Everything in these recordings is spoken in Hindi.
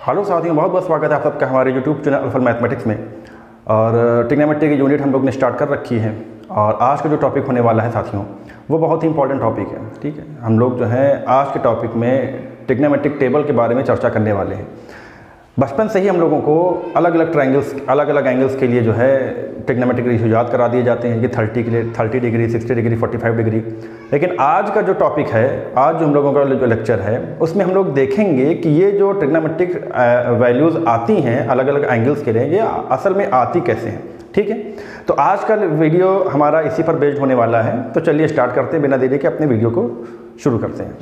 हेलो साथियों, बहुत बहुत स्वागत है आप सबका हमारे यूट्यूब चैनल अल्फा मैथमेटिक्स में। और ट्रिग्नोमेट्री की यूनिट हम लोग ने स्टार्ट कर रखी है और आज का जो टॉपिक होने वाला है साथियों वो बहुत ही इंपॉर्टेंट टॉपिक है। ठीक है, हम लोग जो है आज के टॉपिक में ट्रिग्नोमेट्रिक टेबल के बारे में चर्चा करने वाले हैं। बचपन से ही हम लोगों को अलग अलग एंगल्स के लिए जो है ट्रिग्नोमेट्रिक रेशियो याद करा दिए जाते हैं कि 30 के लिए 30 डिग्री, 60 डिग्री, 45 डिग्री। लेकिन आज का जो टॉपिक है, आज जो हम लोगों का जो लेक्चर है उसमें हम लोग देखेंगे कि ये जो ट्रिग्नोमेट्रिक वैल्यूज़ आती हैं अलग अलग एंगल्स के लिए, ये असल में आती कैसे हैं। ठीक है, तो आज का वीडियो हमारा इसी पर बेस्ड होने वाला है। तो चलिए स्टार्ट करते हैं, बिना देरी के अपने वीडियो को शुरू करते हैं।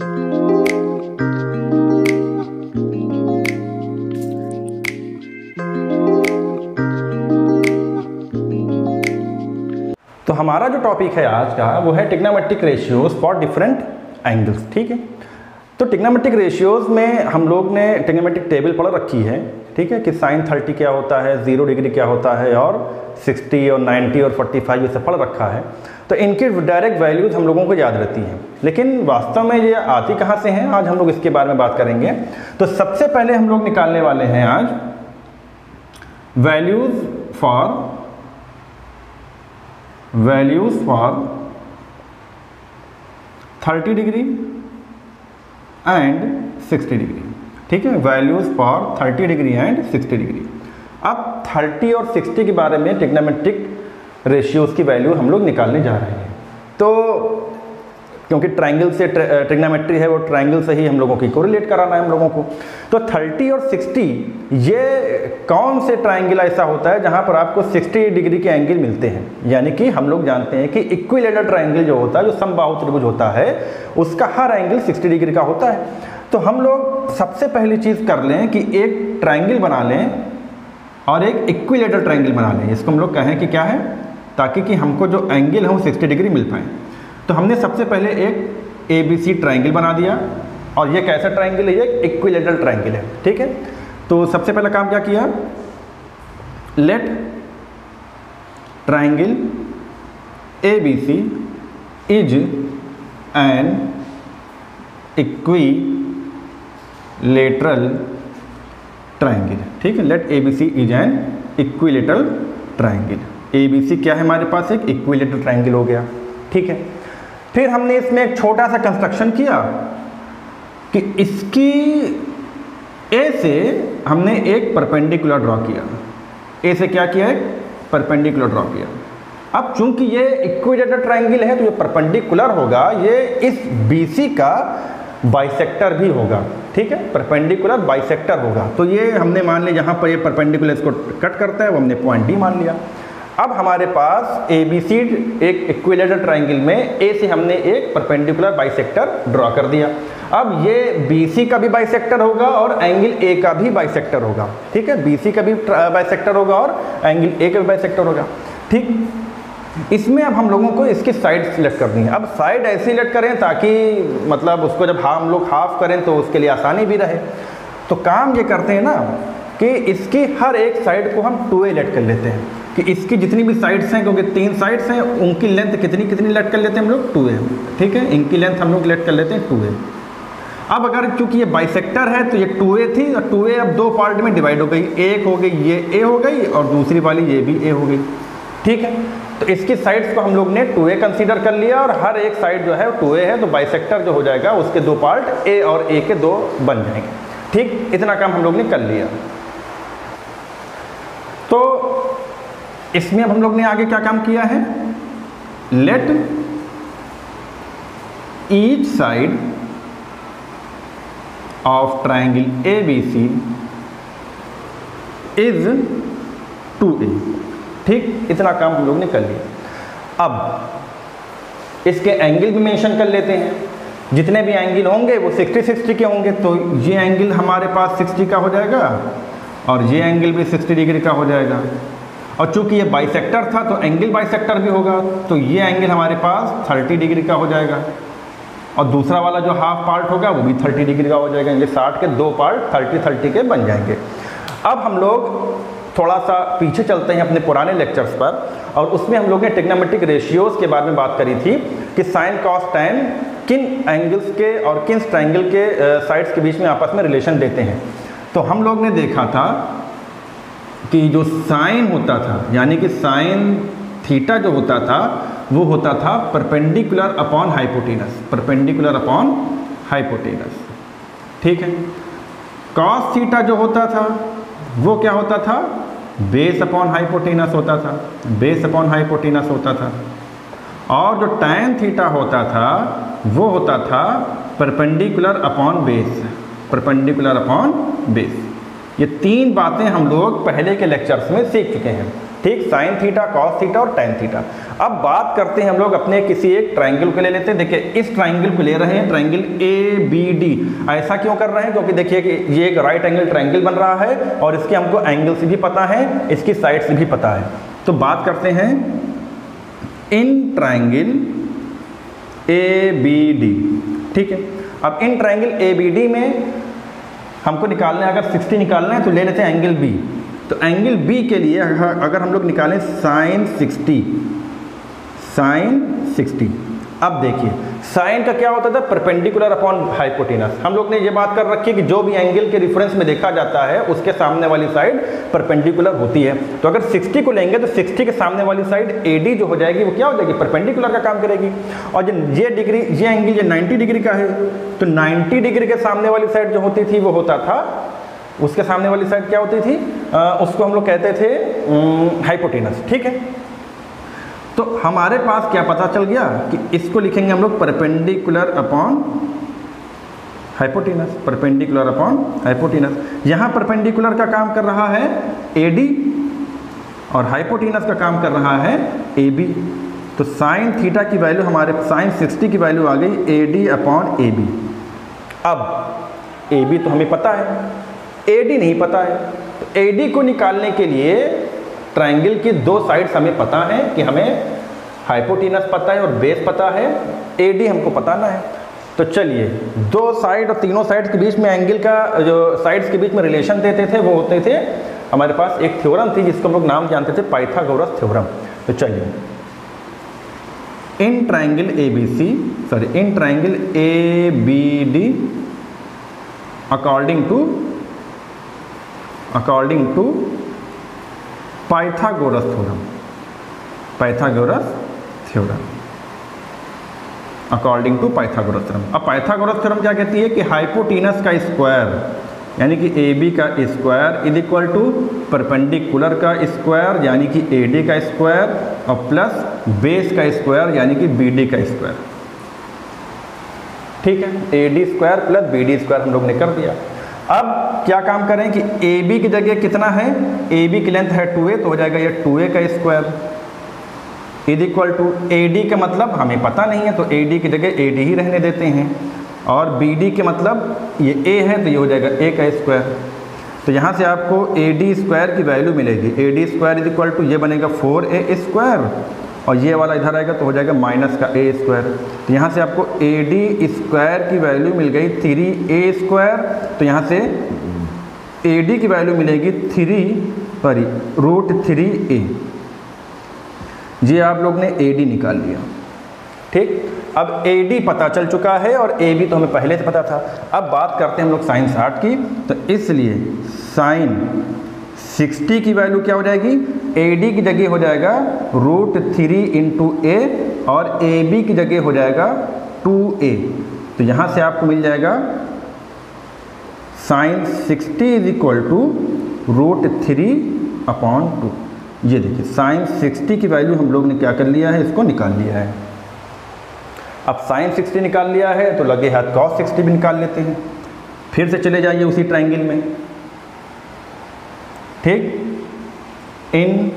तो हमारा जो टॉपिक है आज का वो है trigonometric ratios for different angles. ठीक है, तो ट्रिग्नोमेट्रिक रेशियोज में हम लोग ने ट्रिग्नोमेट्रिक टेबल पढ़ रखी है। ठीक है, कि साइन 30 क्या होता है, 0 डिग्री क्या होता है, और 60 और 90 और 45 ये सब पढ़ रखा है। तो इनकी डायरेक्ट वैल्यूज़ हम लोगों को याद रहती हैं, लेकिन वास्तव में ये आती कहाँ से हैं, आज हम लोग इसके बारे में बात करेंगे। तो सबसे पहले हम लोग निकालने वाले हैं आज values for 30 degree and 60 degree. ठीक है, values for 30 degree and 60 degree. अब 30 और 60 के बारे में ट्रिग्नोमेट्रिक रेशियोज की वैल्यू हम लोग निकालने जा रहे हैं। तो क्योंकि ट्रायंगल से ट्रिग्नोमेट्री है, वो ट्रायंगल से ही हम लोगों की कोरिलेट कराना है हम लोगों को। तो 30 और 60 ये कौन से ट्रायंगल ऐसा होता है जहां पर आपको 60 डिग्री के एंगल मिलते हैं। यानी कि हम लोग जानते हैं कि इक्विलेटरल ट्रायंगल जो होता है, जो समबाहु त्रिभुज होता है, उसका हर एंगल 60 डिग्री का होता है। तो हम लोग सबसे पहली चीज़ कर लें कि एक ट्रायंगल बना लें और एक इक्विलेटरल ट्रायंगल बना लें। इसको हम लोग कहें कि क्या है, ताकि कि हमको जो एंगल है वो 60 डिग्री मिल पाए। तो हमने सबसे पहले एक ABC ट्रायंगल बना दिया, और ये कैसा ट्रायंगल है, ये इक्विलेटरल ट्रायंगल है। ठीक है, तो सबसे पहला काम क्या किया, let triangle ABC is an equilateral triangle. ठीक है, let ABC is an equilateral triangle. ABC क्या है हमारे पास, एक इक्विलेटरल ट्रायंगल हो गया। ठीक है, फिर हमने इसमें एक छोटा सा कंस्ट्रक्शन किया कि इसकी A से हमने एक परपेंडिकुलर ड्रॉ किया। A से क्या किया, एक परपेंडिकुलर ड्रॉ किया। अब चूंकि ये इक्विलेटरल ट्रायंगल है तो ये परपेंडिकुलर होगा, ये इस BC का बाइसेक्टर भी होगा। ठीक है, परपेंडिकुलर बाइसेक्टर होगा। तो ये हमने मान लिया जहाँ पर ये परपेंडिकुलर इसको कट करता है वो हमने पॉइंट D मान लिया। अब हमारे पास ABC एक इक्विलेटरल ट्रायंगल में A से हमने एक परपेंडिकुलर बाइसेक्टर ड्रॉ कर दिया। अब ये BC का भी बाइसेक्टर होगा और एंगल A का भी बाइसेक्टर होगा। ठीक है, BC का भी बाइसेक्टर होगा और एंगल A का भी बाइसेक्टर होगा। ठीक, इसमें अब हम लोगों को इसकी साइड सिलेक्ट करनी है। अब साइड ऐसे सिलेक्ट करें ताकि मतलब उसको जब हम लोग हाफ करें तो उसके लिए आसानी भी रहे। तो काम ये करते हैं ना कि इसकी हर एक साइड को हम 2a लेट कर लेते हैं, कि इसकी जितनी भी साइड्स हैं, क्योंकि 3 साइड्स हैं, उनकी लेंथ कितनी लेट कर लेते हैं हम लोग, 2a। ठीक है, इनकी लेंथ हम लोग लेट कर लेते हैं 2a। अब अगर चूंकि ये बाइसेक्टर है तो ये 2a थी, और 2a अब 2 पार्ट में डिवाइड हो गई। एक हो गई ये a हो गई और दूसरी वाली ये भी a हो गई। ठीक है, तो इसकी साइड्स को हम लोग ने 2a कंसीडर कर लिया, और हर एक साइड जो है 2a है, तो बाइसेक्टर जो हो जाएगा उसके 2 पार्ट a और a के 2 बन जाएंगे। ठीक, इतना काम हम लोग ने कर लिया। तो इसमें अब हम लोग ने आगे क्या काम किया है, let each side of triangle ABC is 2a। ठीक, इतना काम हम लोग ने कर लिया। अब इसके एंगल भी मेंशन कर लेते हैं। जितने भी एंगल होंगे वो 60 के होंगे। तो ये एंगल हमारे पास 60 का हो जाएगा और ये एंगल भी 60 डिग्री का हो जाएगा। और चूंकि ये बाइसेक्टर था तो एंगल बाइसेक्टर भी होगा, तो ये एंगल हमारे पास 30 डिग्री का हो जाएगा, और दूसरा वाला जो हाफ पार्ट होगा वो भी 30 डिग्री का हो जाएगा। ये 60 के 2 पार्ट 30 के बन जाएंगे। अब हम लोग थोड़ा सा पीछे चलते हैं अपने पुराने लेक्चर्स पर, और उसमें हम लोग ने ट्रिग्नोमेट्रिक रेशियोज़ के बारे में बात करी थी कि साइन कॉस टैन किन एंगल्स के और किन ट्रायंगल के साइड्स के बीच में आपस में रिलेशन देते हैं। तो हम लोग ने देखा था कि जो साइन होता था, यानी कि साइन थीटा जो होता था वो होता था perpendicular upon hypotenuse, perpendicular upon hypotenuse, ठीक है। कॉस थीटा जो होता था वो क्या होता था, बेस अपॉन हाइपोटेनस होता था, बेस अपॉन हाइपोटेनस होता था। और जो टैन थीटा होता था वो होता था perpendicular upon base, perpendicular upon base. ये तीन बातें हम लोग पहले के लेक्चर्स में सीख चुके हैं, ठीक, साइन थीटा, कॉस थीटा और टैन थीटा। अब बात करते हैं हम लोग अपने किसी एक ट्रायंगल को ले लेते हैं। देखिए इस ट्रायंगल को ले रहे हैं, ट्रायंगल ए बी डी। ऐसा क्यों कर रहे हैं, क्योंकि देखिए कि ये एक राइट एंगल ट्रायंगल बन रहा है और इसके हमको एंगल से भी पता है, इसकी साइड से भी पता है। तो बात करते हैं in triangle A B D, ठीक है। अब in triangle A B D में हमको निकालना है, अगर 60 निकालना है तो ले लेते हैं एंगल बी। तो एंगल बी के लिए अगर हम लोग निकालें साइन 60, साइन 60। अब देखिए साइन का क्या होता था, परपेंडिकुलर अपॉन हाइपोटेनस। हम लोग ने ये बात कर रखी है कि जो भी एंगल के रिफरेंस में देखा जाता है उसके सामने वाली साइड परपेंडिकुलर होती है। तो अगर 60 को लेंगे तो 60 के सामने वाली साइड AD जो हो जाएगी वो क्या हो जाएगी, परपेंडिकुलर का काम करेगी। और ये डिग्री, ये एंगल ये 90 डिग्री का है, तो 90 डिग्री के सामने वाली साइड जो होती थी वो होता था, उसके सामने वाली साइड क्या होती थी, उसको हम लोग कहते थे हाइपोटेनस, ठीक है। तो हमारे पास क्या पता चल गया कि इसको लिखेंगे हम लोग perpendicular upon hypotenuse, perpendicular upon hypotenuse. यहाँ परपेंडिकुलर का काम कर रहा है AD और हाइपोटेनस का काम कर रहा है AB। तो साइन थीटा की वैल्यू हमारे, साइन 60 की वैल्यू आ गई AD अपॉन AB। अब AB तो हमें पता है, AD नहीं पता है। तो AD को निकालने के लिए ट्रायंगल की दो साइड्स हमें पता है कि हमें हाइपोटेनस पता है और बेस पता है, AD हमको बताना है। तो चलिए दो साइड और तीनों साइड्स के बीच में एंगल का जो साइड्स के बीच में रिलेशन देते थे वो होते थे, हमारे पास एक थ्योरम थी जिसको हम लोग नाम जानते थे पाइथागोरस थ्योरम। तो चलिए in triangle ABC, sorry in triangle ABD according to Pythagoras theorem, Pythagoras theorem, according to Pythagoras theorem. अब पाइथागोरस थ्योरम क्या कहती है कि हाइपोटेनस का स्क्वायर यानी कि AB का square is equal to perpendicular का स्क्वायर यानी कि AD का स्क्वायर और प्लस बेस का स्क्वायर यानी कि BD का स्क्वायर, ठीक है। AD square plus BD square हम लोग ने कर दिया। अब क्या काम करें कि AB की जगह कितना है, AB की लेंथ है 2a, तो हो जाएगा ये 2a का square is equal to AD का मतलब हमें पता नहीं है तो AD की जगह AD ही रहने देते हैं, और BD के मतलब ये A है तो ये हो जाएगा A का स्क्वायर। तो यहाँ से आपको AD स्क्वायर की वैल्यू मिलेगी, AD square is equal to ये बनेगा 4a स्क्वायर और ये वाला इधर आएगा तो हो जाएगा माइनस का A स्क्वायर। तो यहाँ से आपको AD स्क्वायर की वैल्यू मिल गई 3a स्क्वायर। तो यहाँ से AD की वैल्यू मिलेगी √3a। ये आप लोग ने AD निकाल लिया, ठीक। अब AD पता चल चुका है और AB तो हमें पहले से पता था। अब बात करते हैं हम लोग साइन 60 की। तो इसलिए साइन 60 की वैल्यू क्या हो जाएगी, AD की जगह हो जाएगा √3 × a और AB की जगह हो जाएगा 2a। तो यहाँ से आपको मिल जाएगा साइन 60 इज इक्वल टू √3/2। ये देखिए साइन 60 की वैल्यू हम लोग ने क्या कर लिया है, इसको निकाल लिया है। अब साइन 60 निकाल लिया है तो लगे हाथ कॉस 60 भी निकाल लेते हैं। फिर से चले जाइए उसी ट्रायंगल में, ठीक। इन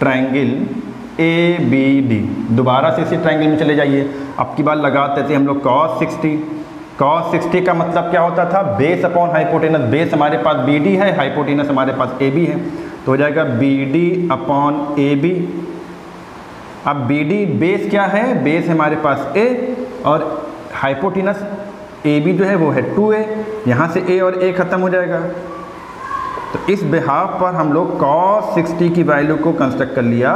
ट्रायंगल ABD दोबारा से इसी ट्रायंगल में चले जाइए। अब की बार लगाते थे हम लोग cos 60। cos 60 का मतलब क्या होता था, बेस अपॉन हाइपोटेनस। बेस हमारे पास BD है, हाइपोटेनस हमारे पास AB है, तो हो जाएगा BD अपॉन AB। अब BD बेस क्या है, बेस है हमारे पास A और हाइपोटेनस AB जो है वो है 2a। यहाँ से A और A खत्म हो जाएगा। तो इस बिहाफ पर हम लोग cos 60 की वैल्यू को कंस्ट्रक्ट कर लिया,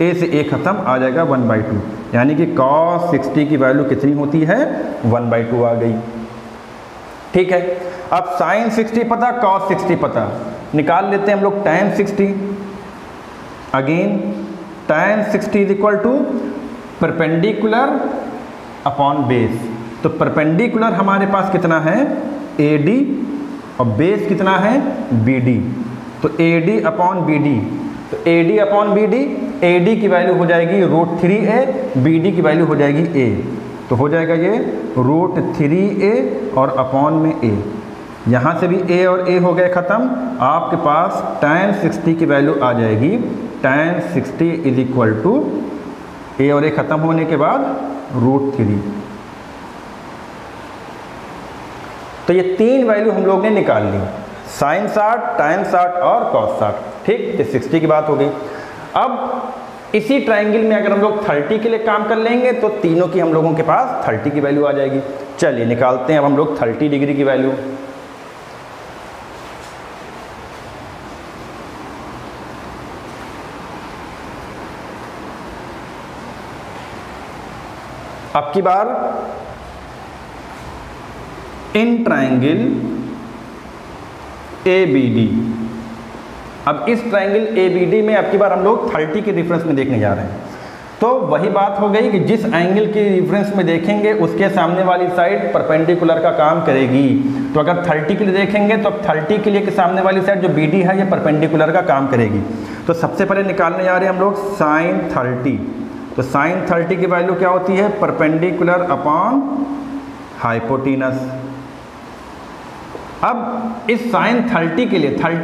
A से A खत्म आ जाएगा 1/2, यानी कि cos 60 की वैल्यू कितनी होती है, 1/2 आ गई, ठीक है। अब साइन 60 पता, कॉस 60 पता, निकाल लेते हैं हम लोग tan 60। Again tan 60 is equal to perpendicular upon base. तो परपेंडिकुलर हमारे पास कितना है AD और बेस कितना है BD। तो AD अपॉन BD, तो AD अपॉन BD, AD की वैल्यू हो जाएगी √3a, BD की वैल्यू हो जाएगी a। तो हो जाएगा ये √3a और अपॉन में a। यहाँ से भी a और a हो गए ख़त्म। आपके पास tan 60 की वैल्यू आ जाएगी, tan 60 is equal to a और a ख़त्म होने के बाद √3। तो ये तीन वैल्यू हम लोग ने निकाल ली, sin 60, tan 60 और cos 60। ठीक, ये 60 की बात हो गई। अब इसी ट्रायंगल में अगर हम लोग 30 के लिए काम कर लेंगे तो तीनों की हम लोगों के पास 30 की वैल्यू आ जाएगी। चलिए निकालते हैं अब हम लोग 30 डिग्री की वैल्यू। अब की बार इन ट्रायंगल ABD, अब इस ट्रायंगल ABD में अब की बार हम लोग 30 के रेफरेंस में देखने जा रहे हैं। तो वही बात हो गई कि जिस एंगल के रेफरेंस में देखेंगे उसके सामने वाली साइड परपेंडिकुलर का काम करेगी। तो अगर 30 के लिए देखेंगे तो 30 के लिए के सामने वाली साइड जो BD है ये परपेंडिकुलर का काम करेगी। तो सबसे पहले निकालने जा रहे हैं हम लोग sin 30। तो sin 30 की वैल्यू क्या होती है, परपेंडिकुलर अपॉन हाइपोटेनस। अब इस sin 30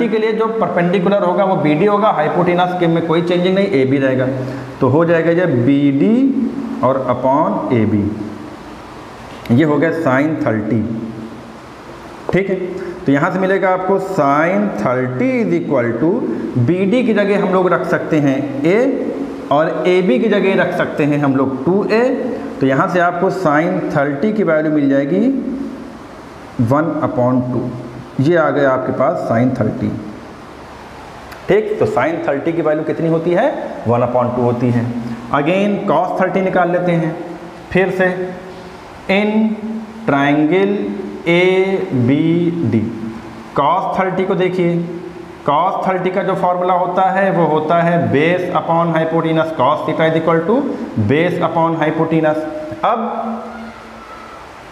के लिए जो परपेंडिकुलर होगा वो BD होगा, हाइपोटेनस के में कोई चेंजिंग नहीं, AB रहेगा। तो हो जाएगा ये BD और अपॉन AB, ये हो गया sin 30। ठीक है, तो यहाँ से मिलेगा आपको sin 30 is equal to BD की जगह हम लोग रख सकते हैं A और AB की जगह रख सकते हैं हम लोग 2A। तो यहाँ से आपको sin 30 की वैल्यू मिल जाएगी 1/2। ये आ गया आपके पास sin 30। ठीक, तो sin 30 की वैल्यू कितनी होती है, 1/2 होती है। अगेन cos 30 निकाल लेते हैं फिर से इन ट्रायंगल ABD। cos 30 को देखिए, cos 30 का जो फॉर्मूला होता है वो होता है base upon hypotenuse, cos theta is equal to base upon hypotenuse. अब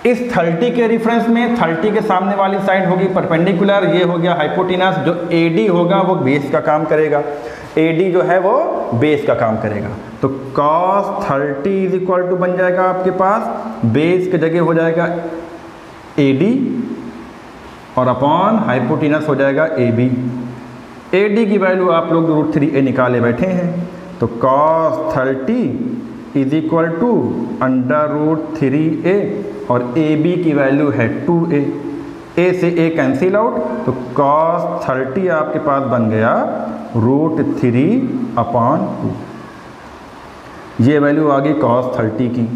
इस 30 के रेफरेंस में 30 के सामने वाली साइड होगी परपेंडिकुलर, ये हो गया हाइपोटेनस। जो AD होगा वो बेस का काम करेगा, AD जो है वो बेस का काम करेगा। तो cos 30 इज इक्वल टू बन जाएगा आपके पास बेस की जगह हो जाएगा AD और अपॉन हाइपोटेनस हो जाएगा AB। AD की वैल्यू आप लोग √3a निकाले बैठे हैं। तो cos 30 is equal to √3a और AB की वैल्यू है 2a, a से a कैंसिल आउट। तो cos 30 आपके पास बन गया √3/2। ये वैल्यू आ गई cos 30 की।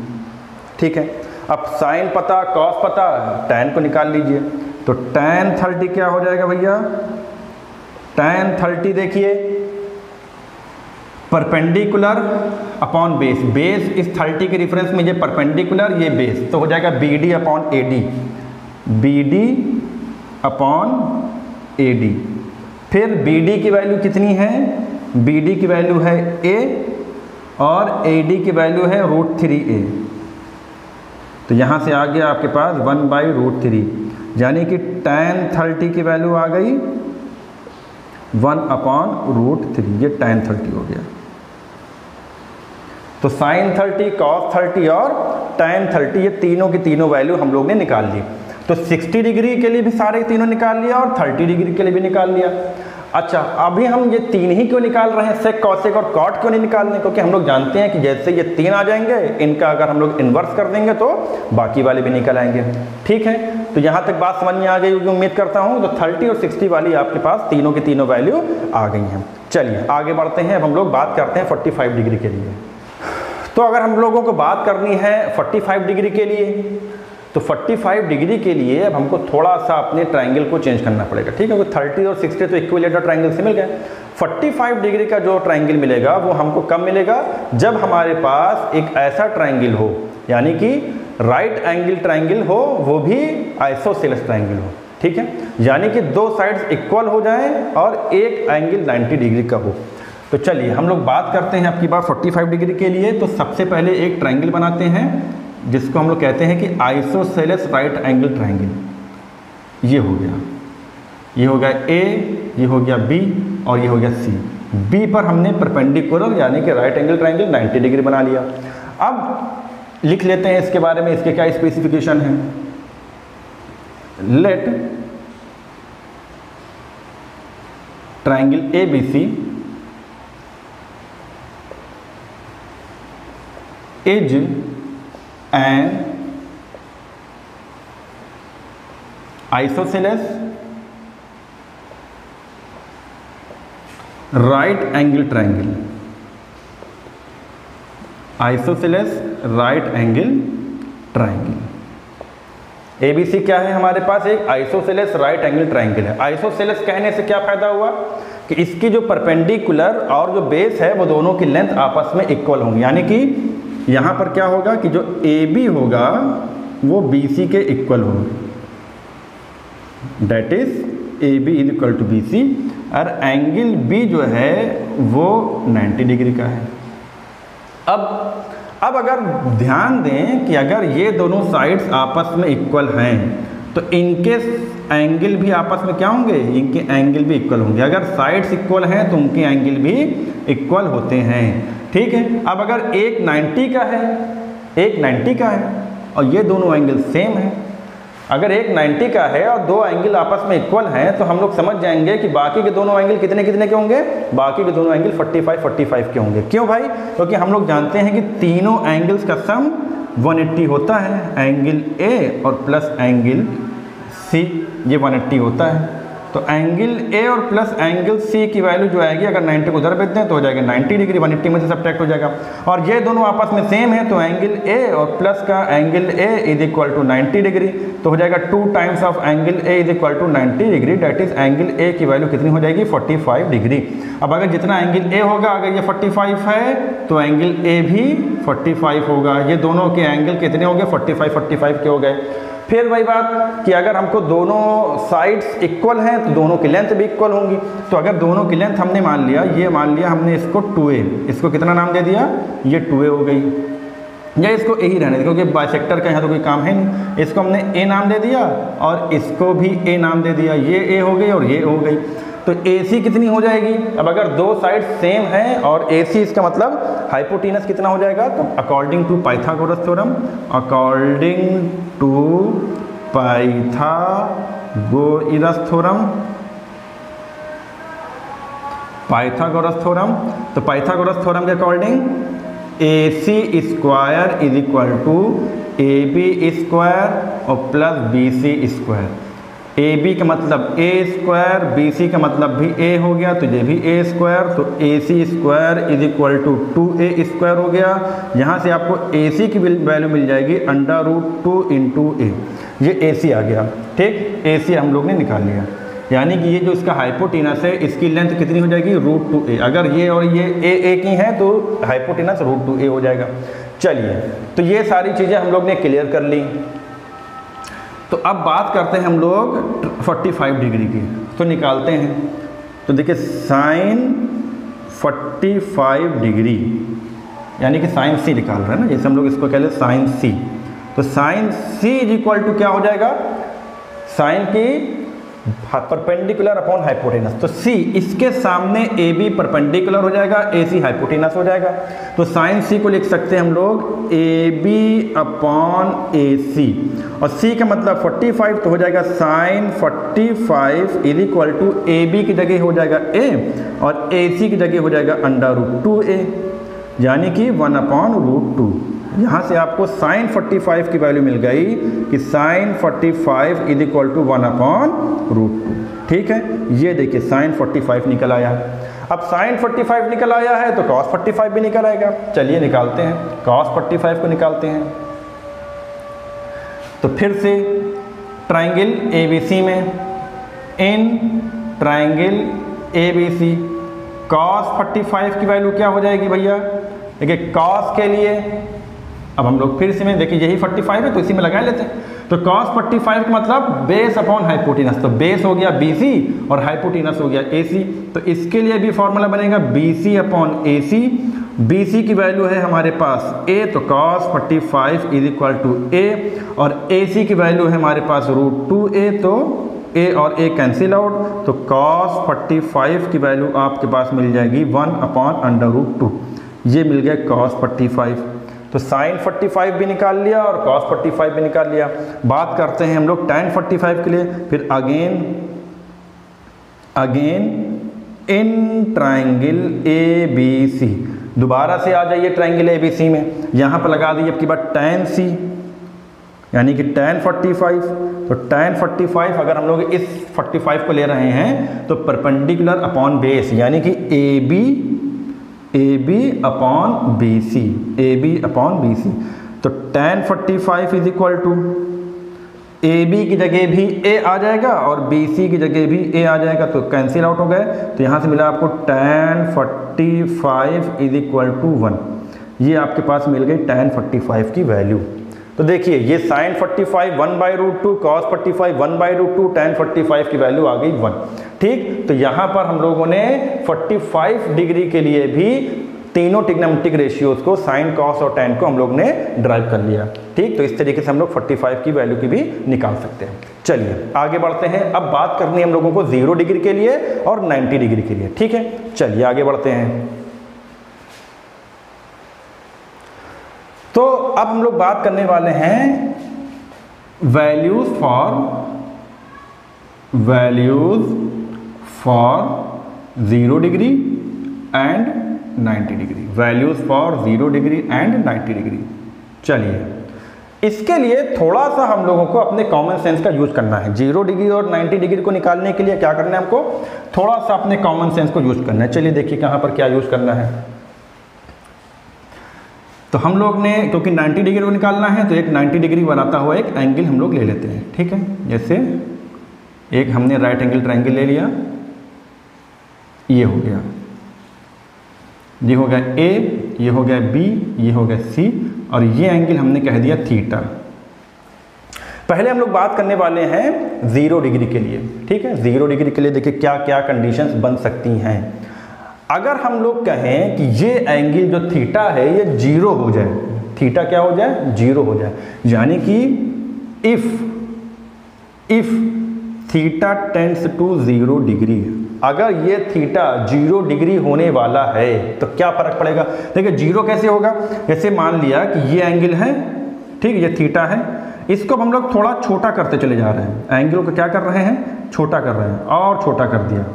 ठीक है, अब sin पता, cos पता, tan को निकाल लीजिए। तो tan 30 क्या हो जाएगा भैया, tan 30 देखिए परपेंडिकुलर अपॉन बेस, बेस इस 30 के रेफरेंस में ये परपेंडिकुलर, ये बेस, तो हो जाएगा BD upon AD, BD upon AD। फिर BD की वैल्यू कितनी है, BD की वैल्यू है A और AD की वैल्यू है √3a। तो यहाँ से आ गया आपके पास 1/√3, यानी कि tan 30 की वैल्यू आ गई 1/√3, ये tan 30 हो गया। तो sin 30, cos 30 और tan 30 ये तीनों की तीनों वैल्यू हम लोग ने निकाल ली। तो 60 डिग्री के लिए भी सारे तीनों निकाल लिया और 30 डिग्री के लिए भी निकाल लिया। अच्छा, अभी हम ये तीन ही क्यों निकाल रहे हैं, सेक, कॉसेक और कॉट क्यों नहीं निकाल रहे? क्योंकि हम लोग जानते हैं कि जैसे ये तीन आ जाएंगे, इनका अगर हम लोग इन्वर्स कर देंगे तो बाकी वाले भी निकल आएंगे। ठीक है, तो यहाँ तक बात समझ में आ गई होगी उम्मीद करता हूँ। तो 30 और 60 वाली आपके पास तीनों की तीनों वैल्यू आ गई हैं। चलिए आगे बढ़ते हैं। अब हम लोग बात करते हैं 45 डिग्री के लिए। तो अगर हम लोगों को बात करनी है 45 डिग्री के लिए, तो 45 डिग्री के लिए अब हमको थोड़ा सा अपने ट्रायंगल को चेंज करना पड़ेगा। ठीक है, तो 30 और 60 तो इक्विलेटरल ट्रायंगल से मिल गए। 45 डिग्री का जो ट्रायंगल मिलेगा वो हमको कब मिलेगा, जब हमारे पास एक ऐसा ट्रायंगल हो, यानी कि राइट एंगल ट्रायंगल हो, वो भी आइसोसेलेस ट्रायंगल हो। ठीक है, यानी कि दो साइड्स इक्वल हो जाएं और एक एंगल 90 डिग्री का हो। तो चलिए हम लोग बात करते हैं आपकी बात 45 डिग्री के लिए। तो सबसे पहले एक ट्रायंगल बनाते हैं जिसको हम लोग कहते हैं कि आइसोसेलेस राइट एंगल ट्रायंगल। ये हो गया, ये हो गया ए, ये हो गया बी और ये हो गया सी। बी पर हमने परपेंडिकुलर यानी कि राइट एंगल ट्रायंगल 90 डिग्री बना लिया। अब लिख लेते हैं इसके बारे में, इसके क्या स्पेसिफिकेशन है। Let triangle A B C is an isosceles right angle triangle. Isosceles right angle triangle. ABC क्या है हमारे पास, एक आइसोसेलेस राइट एंगल ट्रायंगल है। आइसोसेलेस कहने से क्या फायदा हुआ कि इसकी जो परपेंडिकुलर और जो बेस है वो दोनों की लेंथ आपस में इक्वल होंगी, यानी कि यहाँ पर क्या होगा कि जो AB होगा वो BC के इक्वल होगा, that is AB is equal to BC, और एंगल B जो है वो 90 डिग्री का है। अब अगर ध्यान दें कि अगर ये दोनों साइड्स आपस में इक्वल हैं तो इनके एंगल भी आपस में क्या होंगे, इनके एंगल भी इक्वल होंगे। अगर साइड्स इक्वल हैं तो उनके एंगल भी इक्वल होते हैं, ठीक है। अब अगर एक 90 का है, एक 90 का है और ये दोनों एंगल सेम है, अगर एक 90 का है और दो एंगल आपस में इक्वल हैं तो हम लोग समझ जाएंगे कि बाकी के दोनों एंगल कितने कितने के होंगे, बाकी के दोनों एंगल 45 के होंगे। क्यों भाई, क्योंकि हम लोग जानते हैं कि तीनों एंगल्स का सम 180 होता है। एंगल ए और प्लस एंगल सी ये 180 होता है। तो एंगल ए और प्लस एंगल सी की वैल्यू जो आएगी, अगर 90 को उधर भेज दें तो हो जाएगा 90 डिग्री, 180 में से सब्ट्रैक्ट हो जाएगा। और ये दोनों आपस में सेम है तो एंगल ए और प्लस का angle A is equal to 90 degree, तो हो जाएगा 2 times of angle A is equal to 90 degree, that is angle A की वैल्यू कितनी हो जाएगी, 45 डिग्री। अब अगर जितना एंगल ए होगा, अगर ये 45 है तो एंगल ए भी 45 होगा। ये दोनों के एंगल कितने हो गए, 45 के हो गए। फिर वही बात कि अगर हमको दोनों साइड्स इक्वल हैं तो दोनों की लेंथ भी इक्वल होंगी। तो अगर दोनों की लेंथ हमने मान लिया, ये मान लिया हमने इसको 2a, इसको कितना नाम दे दिया, ये 2a हो गई, या इसको ए ही रहने दिया क्योंकि बाइसेक्टर का यहाँ तो कोई काम है नहीं। इसको हमने a नाम दे दिया और इसको भी a नाम दे दिया, ये a हो गई और ये हो गई। तो AC कितनी हो जाएगी, अब अगर दो साइड सेम हैं और AC इसका मतलब हाइपोटेनस कितना हो जाएगा, तो according to Pythagoras theorem, according to Pythagoras theorem, Pythagoras theorem, तो पाइथागोरस थ्योरम के according AC square is equal to AB square और प्लस BC स्क्वायर। AB का मतलब A स्क्वायर, BC का मतलब भी A हो गया तो ये भी A स्क्वायर, तो AC square is equal to 2A square हो गया। यहाँ से आपको AC की वैल्यू मिल जाएगी √2 इंटू A, ये AC आ गया, ठीक। AC हम लोग ने निकाल लिया, यानी कि ये जो इसका हाइपोटेनस है इसकी लेंथ कितनी हो जाएगी, √2A। अगर ये और ये A की हैं तो हाइपोटेनस √2A हो जाएगा। चलिए, तो ये सारी चीज़ें हम लोग ने क्लियर कर ली। तो अब बात करते हैं हम लोग 45 डिग्री की, तो निकालते हैं। तो देखिए साइन 45 डिग्री यानी कि साइन सी निकाल रहे हैं ना, जैसे हम लोग इसको कह लें साइन सी। तो sine C is equal to क्या हो जाएगा, साइन की परपेंडिकुलर अपॉन हाइपोटेनस। तो C इसके सामने AB परपेंडिकुलर हो जाएगा, AC हाइपोटेनस हो जाएगा। तो साइन C को लिख सकते हैं हम लोग AB अपॉन AC, और C का मतलब 45 तो हो जाएगा sine 45 is equal to AB की जगह हो जाएगा A और AC की जगह हो जाएगा √2A, यानी कि 1/√2। यहाँ से आपको साइन 45 की वैल्यू मिल गई कि साइन 45 इज इक्वल टू 1/√2, ठीक है। ये देखिए साइन 45 निकल आया। अब साइन 45 निकल आया है तो कॉस 45 भी निकल आएगा। चलिए निकालते हैं, कॉस 45 को निकालते हैं। तो फिर से ट्राइंगल ABC में, इन ट्राइंगल ABC कॉस 45 की वैल्यू क्या हो जाएगी भैया, देखिए कॉस के लिए अब हम लोग फिर इसी में देखिए यही 45 है तो इसी में लगा लेते हैं। तो cos 45 का मतलब बेस अपॉन हाइपोटेनस, तो बेस हो गया BC और हाइपोटेनस हो गया AC। तो इसके लिए भी फॉर्मूला बनेगा BC अपॉन AC। BC की वैल्यू है हमारे पास A, तो cos 45 is equal to A, और AC की वैल्यू है हमारे पास √2A, तो A और A कैंसिल आउट, तो cos 45 की वैल्यू आपके पास मिल जाएगी 1/√2, ये मिल गया cos 45। तो sin 45 भी निकाल लिया और cos 45 भी निकाल लिया। बात करते हैं हम लोग tan 45 के लिए, फिर अगेन इन ट्राइंगल ABC, दोबारा से आ जाइए ट्राइंगल ABC में, यहाँ पर लगा दीजिए आपकी बात tan C यानी कि tan 45। तो tan 45 अगर हम लोग इस 45 को ले रहे हैं तो परपेंडिकुलर अपॉन बेस यानी कि AB अपॉन BC, तो tan 45 is equal to AB की जगह भी A आ जाएगा और BC की जगह भी A आ जाएगा, तो कैंसिल आउट हो गए। तो यहाँ से मिला आपको tan 45 इज इक्वल टू 1, ये आपके पास मिल गई tan 45 की वैल्यू। तो देखिए ये sin 45 1/√2, cos 45 1/√2, tan 45 की वैल्यू आ गई 1। ठीक, तो यहाँ पर हम लोगों ने 45 डिग्री के लिए भी तीनों ट्रिग्नोमेट्रिक रेशियोज को sin, cos और tan को हम लोग ने ड्राइव कर लिया। ठीक, तो इस तरीके से हम लोग 45 की वैल्यू की भी निकाल सकते हैं। चलिए आगे बढ़ते हैं। अब बात करनी है हम लोगों को 0 डिग्री के लिए और 90 डिग्री के लिए। ठीक है, चलिए आगे बढ़ते हैं। तो अब हम लोग बात करने वाले हैं values for 0 degree and 90 degree, values for 0 degree and 90 degree. चलिए इसके लिए थोड़ा सा हम लोगों को अपने कॉमन सेंस का यूज करना है। 0 डिग्री और 90 डिग्री को निकालने के लिए क्या करना है हमको, थोड़ा सा अपने कॉमन सेंस को यूज करना है। चलिए देखिए कहाँ पर क्या यूज करना है। तो हम लोग ने क्योंकि 90 डिग्री को निकालना है तो एक 90 डिग्री बनाता हुआ एक एंगल हम लोग ले लेते हैं। ठीक है, जैसे एक हमने राइट एंगल ट्रायंगल ले लिया, ये हो गया, ये हो गया A, ये हो गया B, ये हो गया C, और ये एंगल हमने कह दिया थीटा। पहले हम लोग बात करने वाले हैं 0 डिग्री के लिए। ठीक है, 0 डिग्री के लिए देखिए क्या क्या कंडीशंस बन सकती हैं। अगर हम लोग कहें कि ये एंगल जो थीटा है ये 0 हो जाए, थीटा क्या हो जाए, 0 हो जाए, यानी कि if theta tends to 0 degree, अगर ये थीटा 0 डिग्री होने वाला है तो क्या फर्क पड़ेगा। देखिए 0 कैसे होगा, जैसे मान लिया कि ये एंगल है, ठीक, ये थीटा है, इसको हम लोग थोड़ा छोटा करते चले जा रहे हैं, एंगल को क्या कर रहे हैं, छोटा कर रहे हैं, और छोटा कर दिया,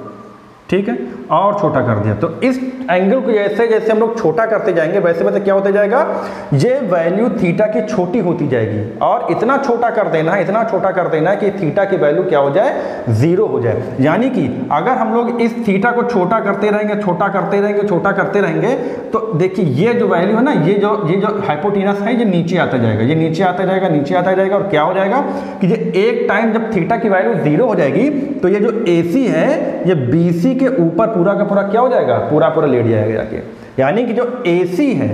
ठीक है, और छोटा कर दिया। तो इस एंगल को जैसे जैसे हम लोग छोटा करते जाएंगे वैसे वैसे क्या होता जाएगा, ये वैल्यू थीटा की छोटी होती जाएगी, और इतना छोटा कर देना, इतना छोटा कर देना कि थीटा की वैल्यू क्या हो जाए, 0 हो जाए। यानी कि अगर हम लोग इस थीटा को छोटा करते रहेंगे, छोटा करते रहेंगे, छोटा करते रहेंगे, तो देखिए ये जो वैल्यू है ना, ये जो हाइपोटेनस है ये नीचे आता जाएगा, ये नीचे आता जाएगा, नीचे आता जाएगा, और क्या हो जाएगा कि ये एक टाइम जब थीटा की वैल्यू 0 हो जाएगी तो ये जो AC है ये BC के ऊपर पूरा का पूरा क्या हो जाएगा, पूरा पूरा लेट जाएगा जाके, यानी कि जो AC है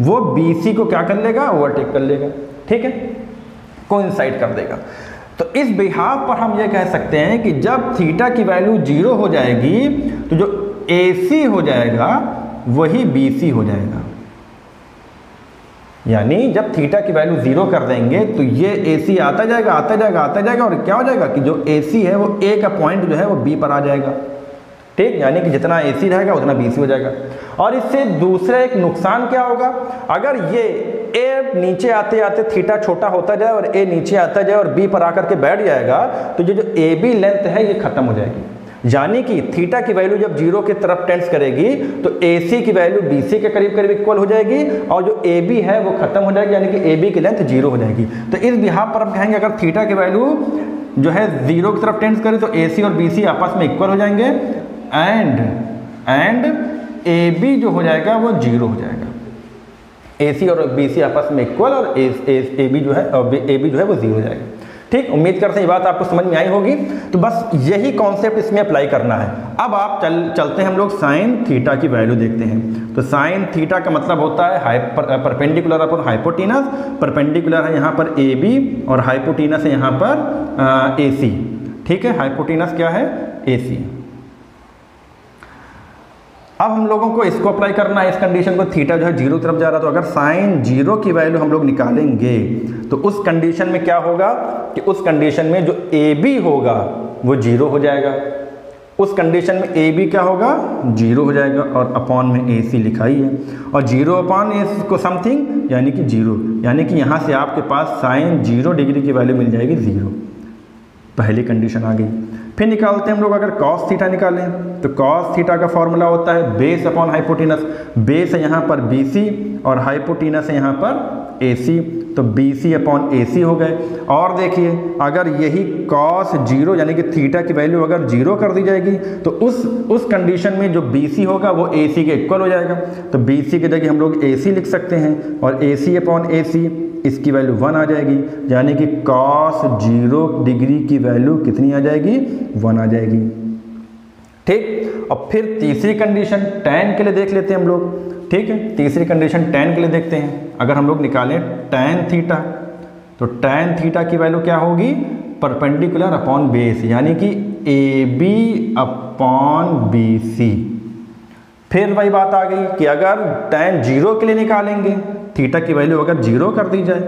वो BC को क्या कर लेगा, ओवरटेक कर लेगा, ठीक है, कोइंसाइड कर देगा। तो इस बिहाफ पर हम ये कह सकते हैं कि जब थीटा की वैल्यू 0 हो जाएगी तो जो AC हो जाएगा वही BC हो जाएगा, यानी जब थीटा की वैल्यू 0 कर देंगे तो ये AC आता जाएगा, आता जाएगा, आता जाएगा, और क्या हो जाएगा कि जो AC है वो A का पॉइंट जो है वो B पर आ जाएगा, ठीक, यानी कि जितना AC रहेगा उतना BC हो जाएगा। और इससे दूसरा एक नुकसान क्या होगा, अगर ये A नीचे आते आते थीटा छोटा होता जाए और A नीचे आता जाए और B पर आकर के बैठ जाएगा तो ये जो AB लेंथ है ये खत्म हो जाएगी, यानी कि थीटा की वैल्यू जब 0 की तरफ टेंड्स करेगी तो AC की वैल्यू BC के करीब करीब इक्वल हो जाएगी, और जो AB है वो खत्म हो जाएगी, यानी कि AB की लेंथ 0 हो जाएगी। तो इस बिहाफ पर हम कहेंगे अगर थीटा की वैल्यू जो है 0 की तरफ टेंड्स करे तो AC और BC आपस में इक्वल हो जाएंगे, एंड AB जो हो जाएगा वो 0 हो जाएगा, AC और BC आपस में इक्वल, और AB जो है वो 0 हो जाएगा। ठीक, उम्मीद करते हैं ये बात आपको समझ में आई होगी। तो बस यही कॉन्सेप्ट इसमें अप्लाई करना है। अब आप चलते हैं हम लोग साइन थीटा की वैल्यू देखते हैं। तो साइन थीटा का मतलब होता है परपेंडिकुलर अपॉन हाइपोटेनस। परपेंडिकुलर है यहाँ पर ए बी और हाइपोटेनस है यहाँ पर ए सी। ठीक है, हाइपोटेनस क्या है, ए सी। अब हम लोगों को इसको अप्लाई करना है, इस कंडीशन को, थीटा जो है जीरो तरफ जा रहा है। तो अगर साइन जीरो की वैल्यू हम लोग निकालेंगे तो उस कंडीशन में क्या होगा कि उस कंडीशन में जो ए बी होगा वो जीरो हो जाएगा। उस कंडीशन में ए बी क्या होगा, जीरो हो जाएगा, और अपॉन में ए सी लिखा ही है, और जीरो अपॉन ए को समथिंग यानी कि जीरो, यानी कि यहाँ से आपके पास साइन 0 डिग्री की वैल्यू मिल जाएगी 0। पहली कंडीशन आ गई। फिर निकालते हैं हम लोग, अगर cos थीटा निकालें तो cos थीटा का फॉर्मूला होता है बेस अपॉन हाइपोटेनस। बेस है यहाँ पर BC और हाइपोटेनस है यहाँ पर AC, तो BC अपॉन AC हो गए। और देखिए अगर यही cos 0 यानी कि थीटा की वैल्यू अगर 0 कर दी जाएगी तो उस कंडीशन में जो BC होगा वो AC के इक्वल हो जाएगा। तो BC की जगह हम लोग AC लिख सकते हैं, और AC अपॉन AC इसकी वैल्यू 1 आ जाएगी, यानी कि cos 0 डिग्री की वैल्यू कितनी आ जाएगी, 1 आ जाएगी। ठीक, और फिर तीसरी कंडीशन tan के लिए देख लेते हैं हम लोग। ठीक है, तीसरी कंडीशन tan के लिए देखते हैं। अगर हम लोग निकालें tan थीटा तो tan थीटा की वैल्यू क्या होगी, परपेंडिकुलर अपॉन बेस, यानी कि AB अपॉन BC। फिर वही बात आ गई कि अगर tan 0 के लिए निकालेंगे, थीटा की वैल्यू अगर 0 कर दी जाए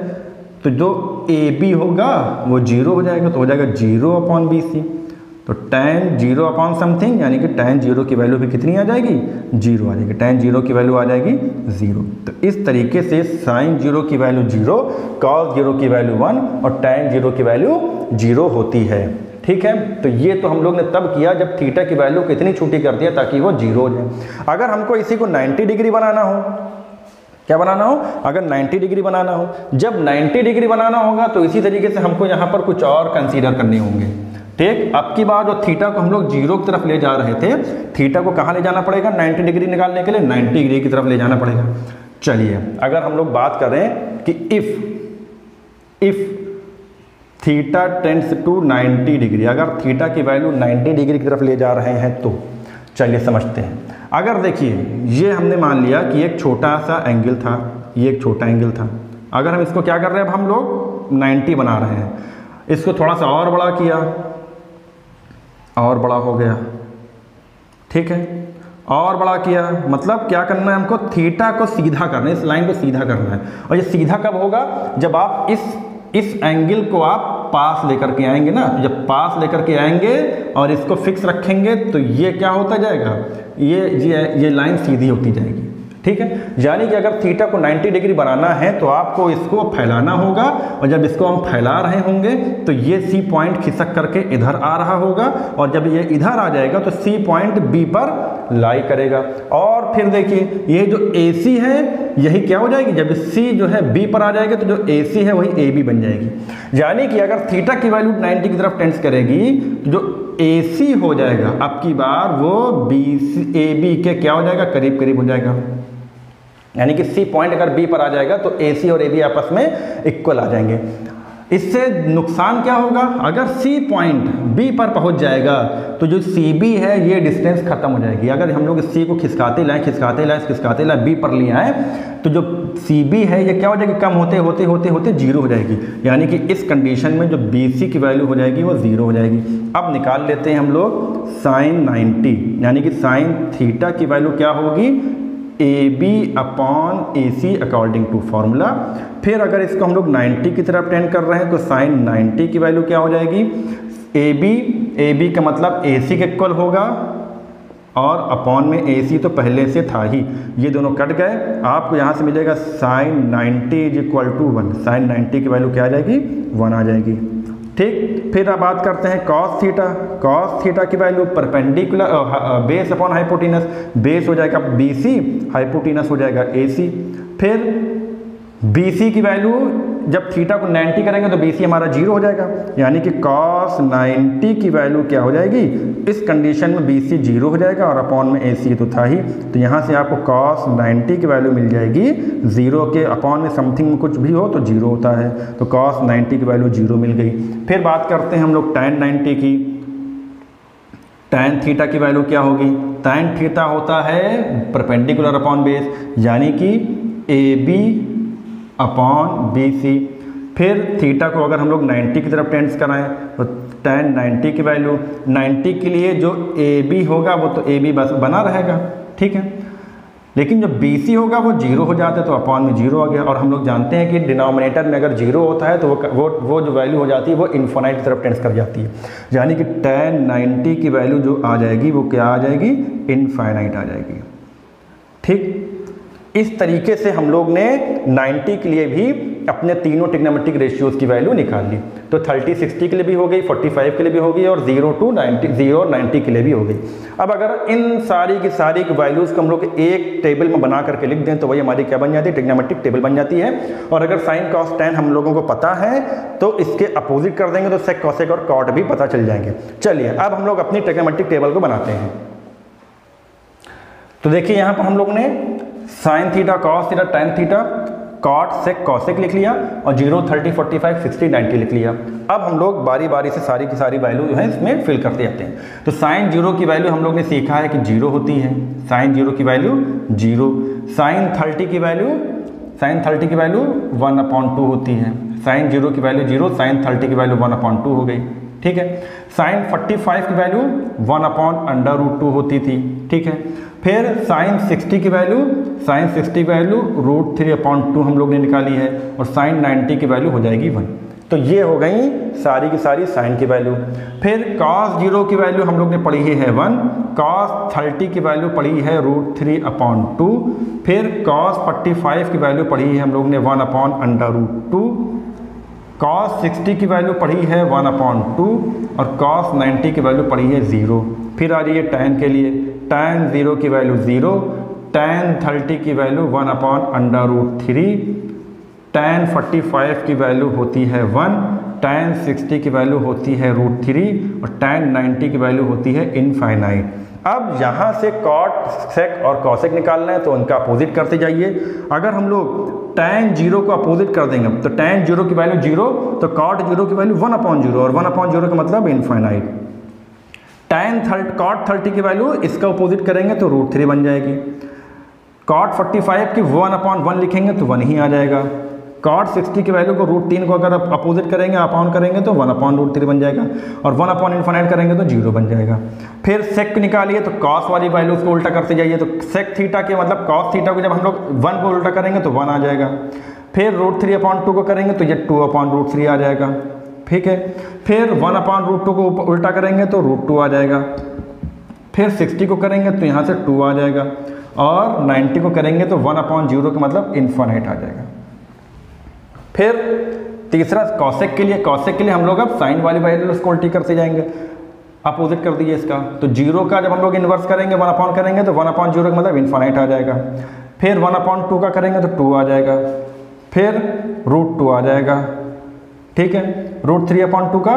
तो जो AB होगा वो 0 हो जाएगा, तो हो जाएगा 0 अपॉन BC। तो tan 0 अपॉन समथिंग यानी कि tan 0 की वैल्यू भी कितनी आ जाएगी, 0 आ जाएगी। tan 0 की वैल्यू आ जाएगी 0। तो इस तरीके से sin 0 की वैल्यू 0, cos 0 की वैल्यू 1 और tan 0 की वैल्यू 0 होती है। ठीक है, तो ये तो हम लोग ने तब किया जब थीटा की वैल्यू कितनी छोटी कर दिया ताकि वो 0 हो जाए। अगर हमको इसी को 90 डिग्री बनाना हो, क्या बनाना हो, अगर 90 डिग्री बनाना हो, जब 90 डिग्री बनाना होगा तो इसी तरीके से हमको यहाँ पर कुछ और कंसीडर करने होंगे। ठीक, अब की बार जो थीटा को हम लोग 0 की तरफ ले जा रहे थे, थीटा को कहाँ ले जाना पड़ेगा, 90 डिग्री निकालने के लिए 90 डिग्री की तरफ ले जाना पड़ेगा। चलिए अगर हम लोग बात करें कि if theta tends to 90 degree, अगर थीटा की वैल्यू 90 डिग्री की तरफ ले जा रहे हैं तो चलिए समझते हैं। अगर देखिए ये हमने मान लिया कि एक छोटा सा एंगल था, ये एक छोटा एंगल था। अगर हम इसको क्या कर रहे हैं, अब हम लोग 90 बना रहे हैं, इसको थोड़ा सा और बड़ा किया, और बड़ा हो गया। ठीक है, और बड़ा किया, मतलब क्या करना है हमको, थीटा को सीधा करना है, इस लाइन को सीधा करना है। और ये सीधा कब होगा, जब आप इस एंगल को आप पास लेकर के आएंगे ना। जब पास लेकर के आएंगे और इसको फिक्स रखेंगे तो ये क्या होता जाएगा, ये लाइन सीधी होती जाएगी। ठीक है, यानी कि अगर थीटा को 90 डिग्री बनाना है तो आपको इसको फैलाना होगा, और जब इसको हम फैला रहे होंगे तो ये सी पॉइंट खिसक करके इधर आ रहा होगा, और जब ये इधर आ जाएगा तो सी पॉइंट बी पर लाई करेगा। और फिर देखिए ये जो ए सी है यही क्या हो जाएगी, जब सी जो है बी पर आ जाएगी तो जो ए सी है वही ए बी बन जाएगी। यानी कि अगर थीटा की वैल्यू 90 की तरफ टेंस करेगी तो जो ए सी हो जाएगा अब की बार वो बी ए बी के क्या हो जाएगा, करीब करीब हो जाएगा। यानी कि सी पॉइंट अगर बी पर आ जाएगा तो ए सी और ए बी आपस में इक्वल आ जाएंगे। इससे नुकसान क्या होगा, अगर सी पॉइंट बी पर पहुंच जाएगा तो जो सी बी है ये डिस्टेंस खत्म हो जाएगी। अगर हम लोग सी को खिसकाते लाएं बी पर ले आए तो जो सी बी है ये क्या हो जाएगी, कम होते होते होते होते 0 हो जाएगी। यानी कि इस कंडीशन में जो बी सी की वैल्यू हो जाएगी वो 0 हो जाएगी। अब निकाल लेते हैं हम लोग साइन 90, यानी कि साइन थीटा की वैल्यू क्या होगी, A B upon A C according to formula. फिर अगर इसको हम लोग 90 की तरफ टेंड कर रहे हैं तो साइन 90 की वैल्यू क्या हो जाएगी, ए बी का मतलब ए सी के इक्वल होगा, और अपॉन में ए सी तो पहले से था ही, ये दोनों कट गए। आपको यहाँ से मिलेगा sine 90 is equal to 1। Sine 90 की वैल्यू क्या आ जाएगी, 1 आ जाएगी। ठीक, फिर अब बात करते हैं कॉस थीटा। कॉस थीटा की value perpendicular base upon hypotenuse, base हो जाएगा BC, हाइपोटेनस हो जाएगा AC। फिर BC की वैल्यू जब थीटा को 90 करेंगे तो BC हमारा 0 हो जाएगा, यानी कि cos 90 की वैल्यू क्या हो जाएगी, इस कंडीशन में BC 0 हो जाएगा और अपॉन में AC तो था ही, तो यहाँ से आपको cos 90 की वैल्यू मिल जाएगी 0 के, अपॉन में समथिंग में कुछ भी हो तो 0 होता है, तो cos 90 की वैल्यू 0 मिल गई। फिर बात करते हैं हम लोग tan 90 की। tan थीटा की वैल्यू क्या होगी, tan थीटा होता है परपेंडिकुलर अपॉन बेस, यानी कि AB अपॉन BC। फिर थीटा को अगर हम लोग 90 की तरफ टेंस कराएं तो tan 90 की वैल्यू 90 के लिए जो AB होगा वो तो AB बस बना रहेगा, ठीक है, लेकिन जो BC होगा वो 0 हो जाता है, तो अपॉन में 0 आ गया। और हम लोग जानते हैं कि डिनोमिनेटर में अगर 0 होता है तो वो जो वैल्यू हो जाती है वो इन्फिनाइट की तरफ टेंस कर जाती है, यानी कि tan 90 की वैल्यू जो आ जाएगी वो क्या आ जाएगी, इनफाइनाइट आ जाएगी। ठीक, इस तरीके से हम लोग ने 90 के लिए भी अपने तीनों ट्रिग्नोमेट्रिक रेशियोज की वैल्यू निकाल ली। तो 30 60 के लिए भी हो गई, 45 के लिए भी हो गई और 0 to 90 के लिए भी हो गई। अब अगर इन सारी की सारी वैल्यूज़ को हम लोग एक टेबल में बना करके लिख दें तो वही हमारी क्या बन जाती है, ट्रिग्नोमेट्रिक टेबल बन जाती है। और अगर साइन कॉस टैन हम लोगों को पता है तो इसके अपोजिट कर देंगे तो सेक कॉसेक और कॉट भी पता चल जाएंगे। चलिए अब हम लोग अपनी ट्रिग्नोमेट्रिक टेबल को बनाते हैं। तो देखिए यहाँ पर हम लोग ने sine theta, cos theta, tan theta, cot sec cosec लिख लिया और 0 30 45 60 90 लिख लिया। अब हम लोग बारी बारी से सारी की सारी वैल्यू जो है इसमें फिल करते जाते हैं। तो साइन 0 की वैल्यू हम लोग ने सीखा है कि 0 होती है, साइन 0 की वैल्यू 0। साइन 30 की वैल्यू 1/2 होती है, साइन 0 की वैल्यू 0, साइन 30 की वैल्यू 1/2 हो गई, ठीक है। साइन 45 की वैल्यू 1/√2 होती थी, ठीक है। फिर साइन 60 की वैल्यू √3/2 हम लोग ने निकाली है और साइन 90 की वैल्यू हो जाएगी 1। तो ये हो गई सारी की सारी साइन की वैल्यू। फिर cos 0 की वैल्यू हम लोग ने पढ़ी है 1, cos 30 की वैल्यू पढ़ी है √3/2, फिर cos 45 की वैल्यू पढ़ी है हम लोग ने 1/√2, cos 60 की वैल्यू पढ़ी है 1/2 और cos 90 की वैल्यू पढ़ी है 0। फिर आ रही है tan के लिए, tan 0 की वैल्यू 0, tan 30 की वैल्यू 1/√3, tan 45 की वैल्यू होती है 1, tan 60 की वैल्यू होती है √3 और tan 90 की वैल्यू होती है इनफाइनाइट। अब यहाँ से कॉट सेक और कॉसेक निकालना है तो उनका अपोजिट करते जाइए। अगर हम लोग tan 0 को अपोजिट कर देंगे तो tan 0 की वैल्यू 0, तो cot 0 की वैल्यू 1/0 और 1/0 का मतलब इनफाइनाइट। cot 30 की वैल्यू इसका अपोजिट करेंगे तो √3 बन जाएगी। cot 45 की 1/1 लिखेंगे तो 1 ही आ जाएगा। cot 60 की वैल्यू को √3 को अगर अपोजिट करेंगे, अपॉन करेंगे तो 1/√3 बन जाएगा और 1/∞ करेंगे तो 0 बन जाएगा। फिर सेक निकालिए तो cos वाली वैल्यू को उल्टा करते जाइए, तो सेक थीटा के मतलब cos थीटा को जब हम लोग 1 को उल्टा करेंगे तो 1 आ जाएगा। फिर √3/2 को करेंगे तो ये 2/√3 आ जाएगा, ठीक है। फिर 1/√2 को उल्टा करेंगे तो √2 आ जाएगा। फिर 60 को करेंगे तो यहाँ से 2 आ जाएगा और 90 को करेंगे तो 1/0 का मतलब इनफाइनाइट आ जाएगा। फिर तीसरा कॉसेक के लिए हम लोग अब साइन वाली वैल्यू को उल्टी करते जाएंगे, अपोजिट कर दीजिए इसका। तो 0 का जब हम लोग इन्वर्स करेंगे 1 करेंगे तो 1/0 का मतलब इनफाइनाइट आ जाएगा। फिर 1/2 का करेंगे तो 2 आ जाएगा, फिर √2 आ जाएगा, ठीक है। √3/2 का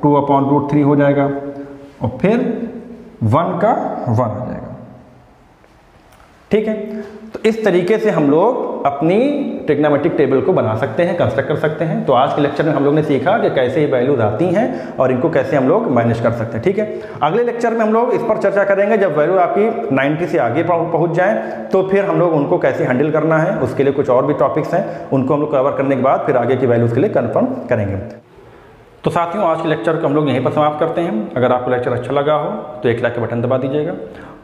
2/√3 हो जाएगा और फिर 1 का 1 आ जाएगा, ठीक है। तो इस तरीके से हम लोग अपनी ट्रिग्नोमेट्रिक टेबल को बना सकते हैं, कंस्ट्रक्ट कर सकते हैं। तो आज के लेक्चर में हम लोग ने सीखा कि कैसे ये वैल्यूज आती हैं और इनको कैसे हम लोग मैनेज कर सकते हैं, ठीक है। अगले लेक्चर में हम लोग इस पर चर्चा करेंगे, जब वैल्यू आपकी 90 से आगे पहुंच जाए तो फिर हम लोग उनको कैसे हैंडल करना है, उसके लिए कुछ और भी टॉपिक्स हैं, उनको हम लोग कवर करने के बाद फिर आगे की वैल्यूज़ के लिए कन्फर्म करेंगे। तो साथियों आज के लेक्चर को हम लोग यहीं पर समाप्त करते हैं। अगर आपको लेक्चर अच्छा लगा हो तो एक लाइक का बटन दबा दीजिएगा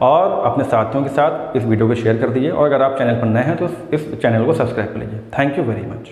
और अपने साथियों के साथ इस वीडियो को शेयर कर दीजिए और अगर आप चैनल पर नए हैं तो इस चैनल को सब्सक्राइब कर लीजिए। Thank you very much.